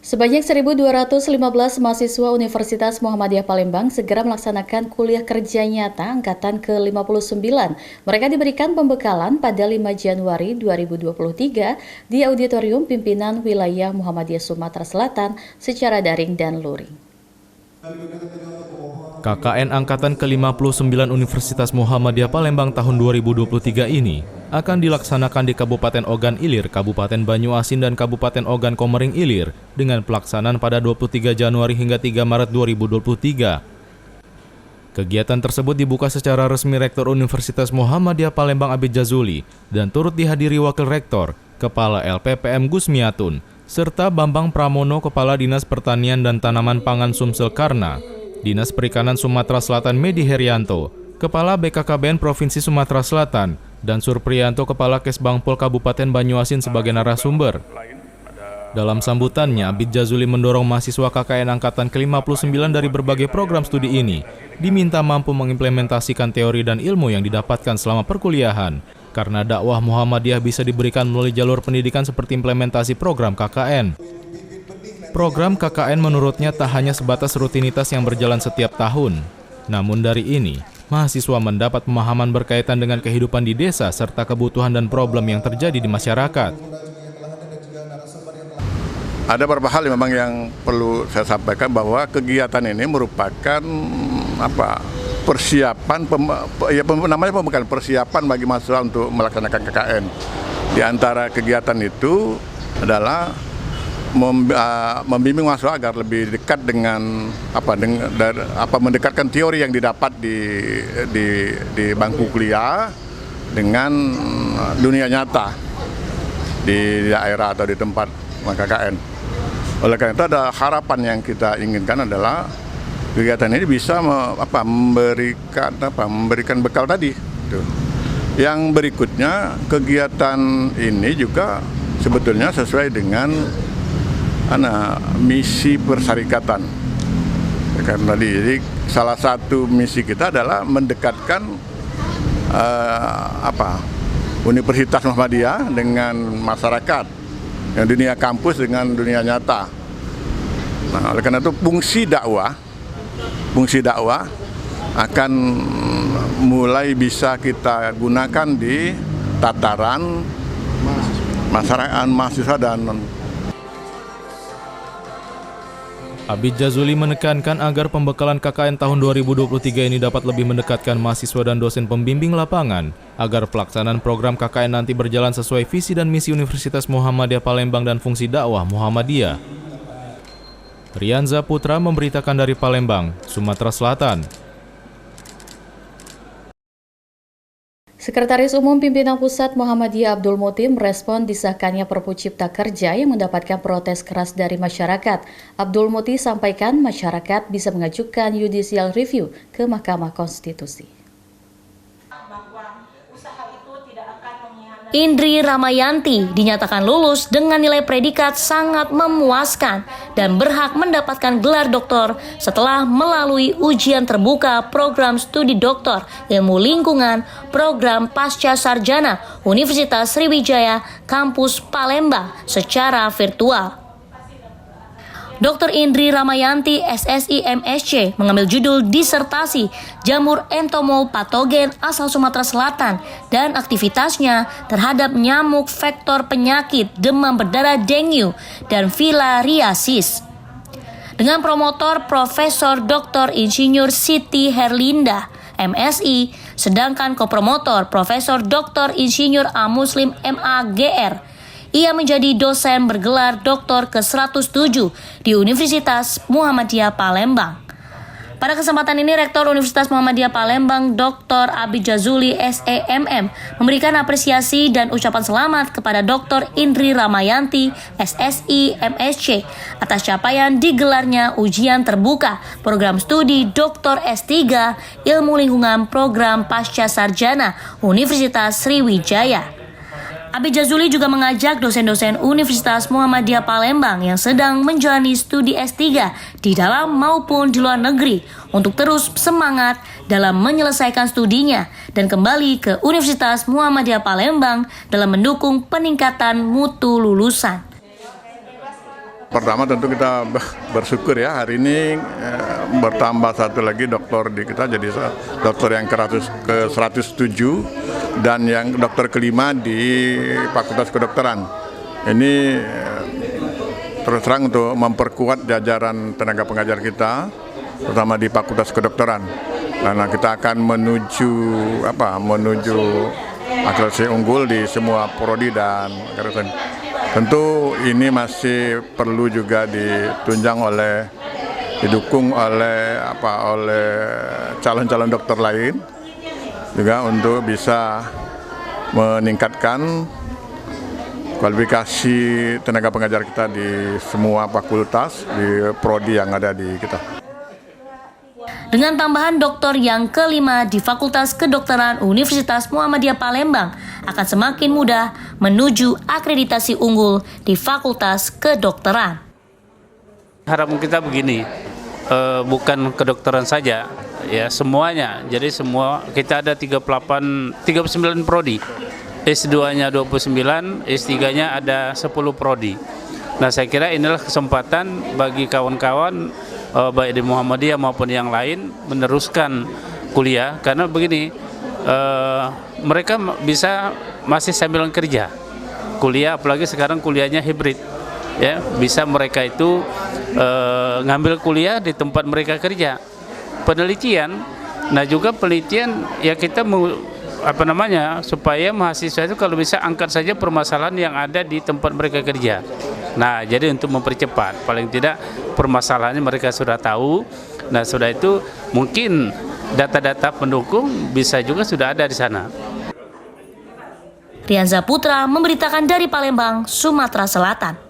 Sebanyak 1.215 mahasiswa Universitas Muhammadiyah Palembang segera melaksanakan kuliah kerja nyata angkatan ke-59. Mereka diberikan pembekalan pada 5 Januari 2023 di Auditorium Pimpinan Wilayah Muhammadiyah Sumatera Selatan secara daring dan luring. KKN Angkatan ke-59 Universitas Muhammadiyah Palembang tahun 2023 ini akan dilaksanakan di Kabupaten Ogan Ilir, Kabupaten Banyuasin, dan Kabupaten Ogan Komering Ilir dengan pelaksanaan pada 23 Januari hingga 3 Maret 2023. Kegiatan tersebut dibuka secara resmi Rektor Universitas Muhammadiyah Palembang Abid Jazuli dan turut dihadiri Wakil Rektor, Kepala LPPM Gusmiatun, serta Bambang Pramono, Kepala Dinas Pertanian dan Tanaman Pangan Sumsel Karna, Dinas Perikanan Sumatera Selatan Medi Herianto, Kepala BKKBN Provinsi Sumatera Selatan, dan Surprianto, Kepala Kesbangpol Kabupaten Banyuasin sebagai narasumber. Dalam sambutannya, Abid Jazuli mendorong mahasiswa KKN Angkatan ke-59 dari berbagai program studi ini diminta mampu mengimplementasikan teori dan ilmu yang didapatkan selama perkuliahan, karena dakwah Muhammadiyah bisa diberikan melalui jalur pendidikan seperti implementasi program KKN. Program KKN menurutnya tak hanya sebatas rutinitas yang berjalan setiap tahun. Namun dari ini, mahasiswa mendapat pemahaman berkaitan dengan kehidupan di desa serta kebutuhan dan problem yang terjadi di masyarakat. Ada beberapa hal memang yang perlu saya sampaikan, bahwa kegiatan ini merupakan persiapan persiapan bagi mahasiswa untuk melaksanakan KKN. Di antara kegiatan itu adalah membimbing mahasiswa agar lebih dekat dengan mendekatkan teori yang didapat di bangku kuliah dengan dunia nyata di daerah atau di tempat KKN. Oleh karena itu, ada harapan yang kita inginkan adalah kegiatan ini bisa memberikan bekal tadi. Yang berikutnya, kegiatan ini juga sebetulnya sesuai dengan misi persyarikatan. Karena jadi salah satu misi kita adalah mendekatkan Universitas Muhammadiyah dengan masyarakat, yang dunia kampus dengan dunia nyata. Nah, oleh karena itu fungsi dakwah akan mulai bisa kita gunakan di tataran masyarakat, mahasiswa dan Abid Jazuli menekankan agar pembekalan KKN tahun 2023 ini dapat lebih mendekatkan mahasiswa dan dosen pembimbing lapangan agar pelaksanaan program KKN nanti berjalan sesuai visi dan misi Universitas Muhammadiyah Palembang dan fungsi dakwah Muhammadiyah. Rianza Putra memberitakan dari Palembang, Sumatera Selatan. Sekretaris Umum Pimpinan Pusat Muhammadiyah Abdul Muti merespon disahkannya Perpu Cipta Kerja yang mendapatkan protes keras dari masyarakat. Abdul Muti sampaikan masyarakat bisa mengajukan judicial review ke Mahkamah Konstitusi. Indri Ramayanti dinyatakan lulus dengan nilai predikat sangat memuaskan dan berhak mendapatkan gelar doktor setelah melalui ujian terbuka program studi doktor ilmu lingkungan program pasca sarjana Universitas Sriwijaya Kampus Palembang secara virtual. Dr. Indri Ramayanti, SSI MSc, mengambil judul disertasi jamur entomopatogen asal Sumatera Selatan dan aktivitasnya terhadap nyamuk vektor penyakit demam berdarah dengue dan filariasis. Dengan promotor Profesor Dr. Insinyur Siti Herlinda, MSI, sedangkan kopromotor Profesor Dr. Insinyur A. Muslim MAGR. Ia menjadi dosen bergelar doktor ke-107 di Universitas Muhammadiyah Palembang. Pada kesempatan ini, Rektor Universitas Muhammadiyah Palembang, Dr. Abid Jazuli, SEMM, memberikan apresiasi dan ucapan selamat kepada Dr. Indri Ramayanti, SSI MSc, atas capaian digelarnya ujian terbuka program studi Dr. S3 Ilmu Lingkungan Program Pasca Sarjana Universitas Sriwijaya. Abid Jazuli juga mengajak dosen-dosen Universitas Muhammadiyah Palembang yang sedang menjalani studi S3 di dalam maupun di luar negeri untuk terus semangat dalam menyelesaikan studinya dan kembali ke Universitas Muhammadiyah Palembang dalam mendukung peningkatan mutu lulusan. Pertama tentu kita bersyukur ya, hari ini bertambah satu lagi dokter di kita, jadi dokter yang ke 107 dan yang dokter kelima di Fakultas Kedokteran. Ini terus terang untuk memperkuat jajaran tenaga pengajar kita, terutama di Fakultas Kedokteran. Karena kita akan menuju akreditasi unggul di semua prodi dan tentu ini masih perlu juga didukung oleh calon-calon dokter lain juga untuk bisa meningkatkan kualifikasi tenaga pengajar kita di semua fakultas, di prodi yang ada di kita. Dengan tambahan doktor yang kelima di Fakultas Kedokteran Universitas Muhammadiyah Palembang akan semakin mudah menuju akreditasi unggul di Fakultas Kedokteran. Harapan kita begini, bukan kedokteran saja, ya semuanya. Jadi semua kita ada 39 prodi, S2-nya 29, S3-nya ada 10 prodi. Nah, saya kira inilah kesempatan bagi kawan-kawan baik di Muhammadiyah maupun yang lain meneruskan kuliah, karena begini, mereka masih sambil kerja kuliah, apalagi sekarang kuliahnya hibrid ya, bisa mereka itu ngambil kuliah di tempat mereka kerja, penelitian. Nah juga penelitian ya kita supaya mahasiswa itu kalau bisa angkat saja permasalahan yang ada di tempat mereka kerja. Nah, jadi untuk mempercepat, paling tidak permasalahannya mereka sudah tahu. Nah, sudah itu mungkin data-data pendukung bisa juga sudah ada di sana. Rianza Putra memberitakan dari Palembang, Sumatera Selatan.